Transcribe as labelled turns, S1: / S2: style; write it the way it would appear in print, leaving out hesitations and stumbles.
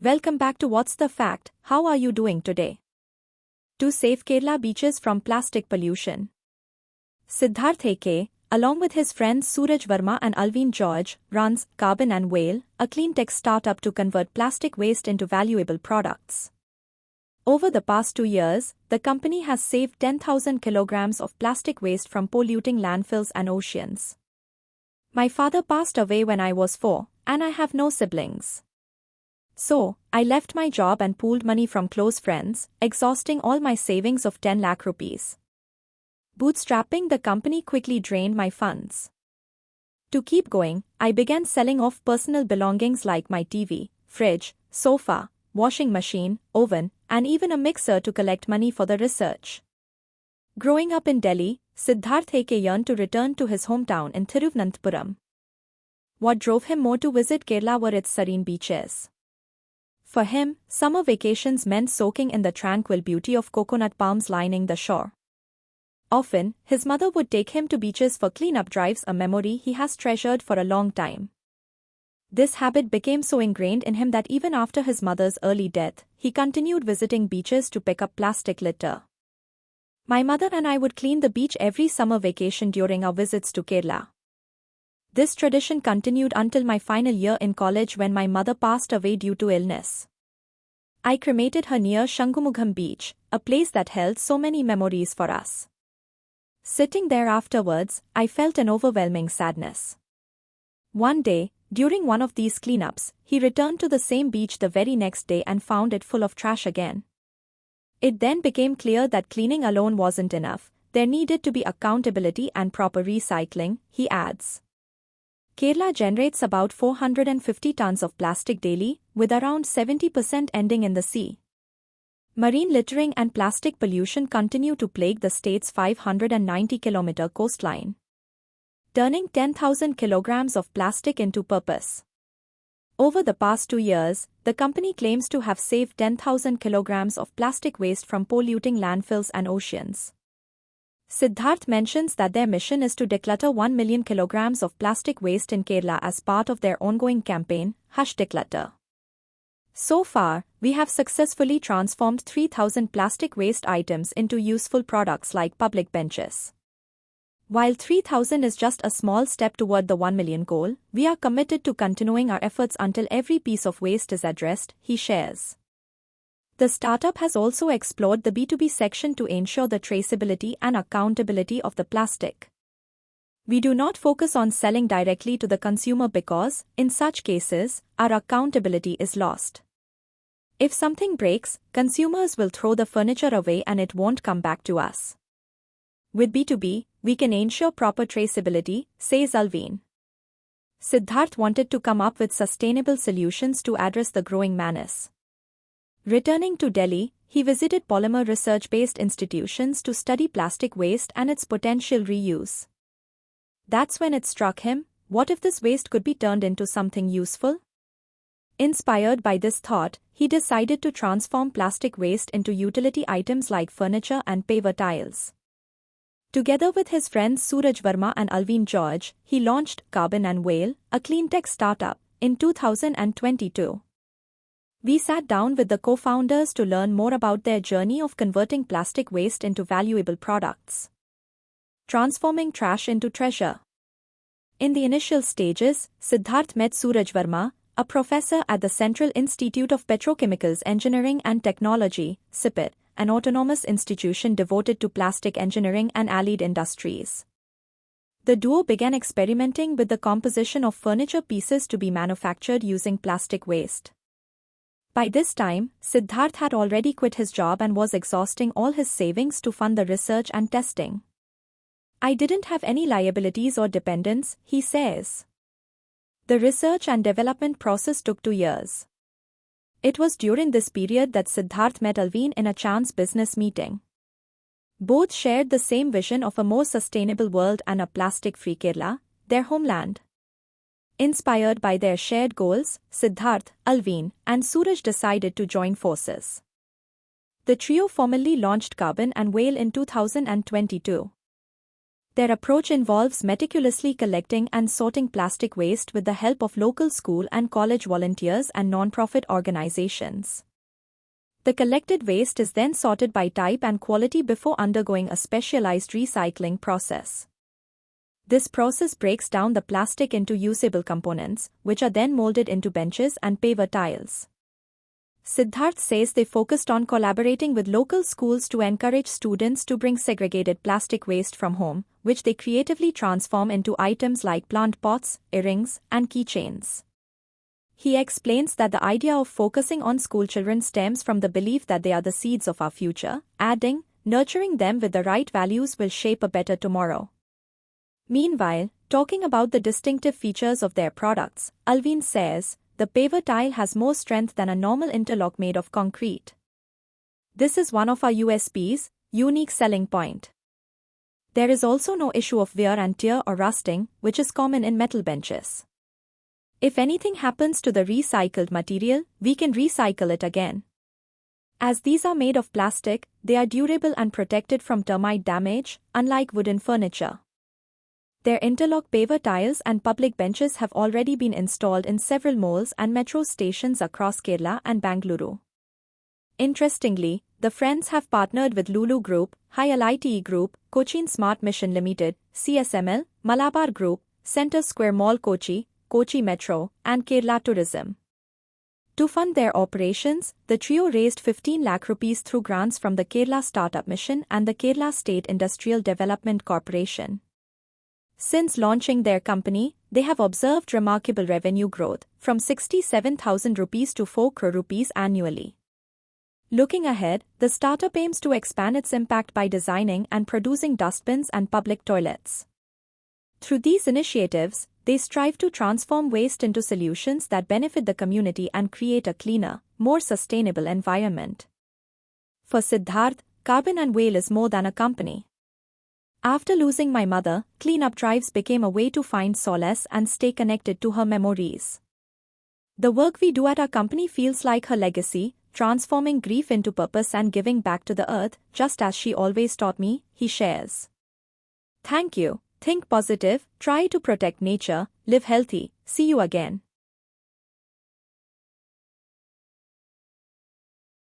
S1: Welcome back to What's the Fact. How are you doing today? To save Kerala beaches from plastic pollution. Siddharth A K, along with his friends Sooraj Verma and Alvin runs Carbon and Whale, a clean tech startup to convert plastic waste into valuable products. Over the past 2 years, the company has saved 10,000 kilograms of plastic waste from polluting landfills and oceans. My father passed away when I was 4, and I have no siblings. So, I left my job and pooled money from close friends, exhausting all my savings of 10 lakh rupees. Bootstrapping the company quickly drained my funds. To keep going, I began selling off personal belongings like my TV, fridge, sofa, washing machine, oven, and even a mixer to collect money for the research. Growing up in Delhi, Siddharth A K yearned to return to his hometown in Thiruvananthapuram. What drove him more to visit Kerala were its serene beaches. For him, summer vacations meant soaking in the tranquil beauty of coconut palms lining the shore. Often, his mother would take him to beaches for cleanup drives, a memory he has treasured for a long time. This habit became so ingrained in him that even after his mother's early death, he continued visiting beaches to pick up plastic litter. My mother and I would clean the beach every summer vacation during our visits to Kerala. This tradition continued until my final year in college when my mother passed away due to illness. I cremated her near Shangumugham Beach, a place that held so many memories for us. Sitting there afterwards, I felt an overwhelming sadness. One day, during one of these cleanups, he returned to the same beach the very next day and found it full of trash again. It then became clear that cleaning alone wasn't enough, there needed to be accountability and proper recycling, he adds. Kerala generates about 450 tons of plastic daily, with around 70% ending in the sea. Marine littering and plastic pollution continue to plague the state's 590-kilometer coastline, turning 10,000 kilograms of plastic into purpose. Over the past 2 years, the company claims to have saved 10,000 kilograms of plastic waste from polluting landfills and oceans. Siddharth mentions that their mission is to declutter 1 million kilograms of plastic waste in Kerala as part of their ongoing campaign, Hush Declutter. So far, we have successfully transformed 3,000 plastic waste items into useful products like public benches. While 3,000 is just a small step toward the 1 million goal, we are committed to continuing our efforts until every piece of waste is addressed, he shares. The startup has also explored the B2B section to ensure the traceability and accountability of the plastic. We do not focus on selling directly to the consumer because, in such cases, our accountability is lost. If something breaks, consumers will throw the furniture away and it won't come back to us. With B2B, we can ensure proper traceability, says Alvin. Siddharth wanted to come up with sustainable solutions to address the growing menace. Returning to Delhi, he visited polymer research-based institutions to study plastic waste and its potential reuse. That's when it struck him, what if this waste could be turned into something useful? Inspired by this thought, he decided to transform plastic waste into utility items like furniture and paver tiles. Together with his friends Sooraj Verma and Alvin, he launched Carbon and Whale, a clean tech startup, in 2022. We sat down with the co-founders to learn more about their journey of converting plastic waste into valuable products, transforming trash into treasure. In the initial stages, Siddharth met Sooraj Verma, a professor at the Central Institute of Petrochemicals Engineering and Technology, CIPET, an autonomous institution devoted to plastic engineering and allied industries. The duo began experimenting with the composition of furniture pieces to be manufactured using plastic waste. By this time, Siddharth had already quit his job and was exhausting all his savings to fund the research and testing. I didn't have any liabilities or dependents, he says. The research and development process took 2 years. It was during this period that Siddharth met Alvin in a chance business meeting. Both shared the same vision of a more sustainable world and a plastic-free Kerala, their homeland. Inspired by their shared goals, Siddharth, Alvin, and Sooraj decided to join forces. The trio formally launched Carbon and Whale in 2022. Their approach involves meticulously collecting and sorting plastic waste with the help of local school and college volunteers and non-profit organizations. The collected waste is then sorted by type and quality before undergoing a specialized recycling process. This process breaks down the plastic into usable components, which are then molded into benches and paver tiles. Siddharth says they focused on collaborating with local schools to encourage students to bring segregated plastic waste from home, which they creatively transform into items like plant pots, earrings, and keychains. He explains that the idea of focusing on schoolchildren stems from the belief that they are the seeds of our future, adding, nurturing them with the right values will shape a better tomorrow. Meanwhile, talking about the distinctive features of their products, Alvin says, the paver tile has more strength than a normal interlock made of concrete. This is one of our USPs, unique selling point. There is also no issue of wear and tear or rusting, which is common in metal benches. If anything happens to the recycled material, we can recycle it again. As these are made of plastic, they are durable and protected from termite damage, unlike wooden furniture. Their interlock paver tiles and public benches have already been installed in several malls and metro stations across Kerala and Bangalore. Interestingly, the Friends have partnered with Lulu Group, High LITE Group, Cochin Smart Mission Limited, CSML, Malabar Group, Centre Square Mall Kochi, Kochi Metro, and Kerala Tourism. To fund their operations, the trio raised 15 lakh rupees through grants from the Kerala Startup Mission and the Kerala State Industrial Development Corporation. Since launching their company, they have observed remarkable revenue growth, from 67,000 rupees to 4 crore rupees annually. Looking ahead, the startup aims to expand its impact by designing and producing dustbins and public toilets. Through these initiatives, they strive to transform waste into solutions that benefit the community and create a cleaner, more sustainable environment. For Siddharth, Carbon and Whale is more than a company. After losing my mother, cleanup drives became a way to find solace and stay connected to her memories. The work we do at our company feels like her legacy, transforming grief into purpose and giving back to the earth, just as she always taught me, he shares. Thank you. Think positive, try to protect nature, live healthy, see you again.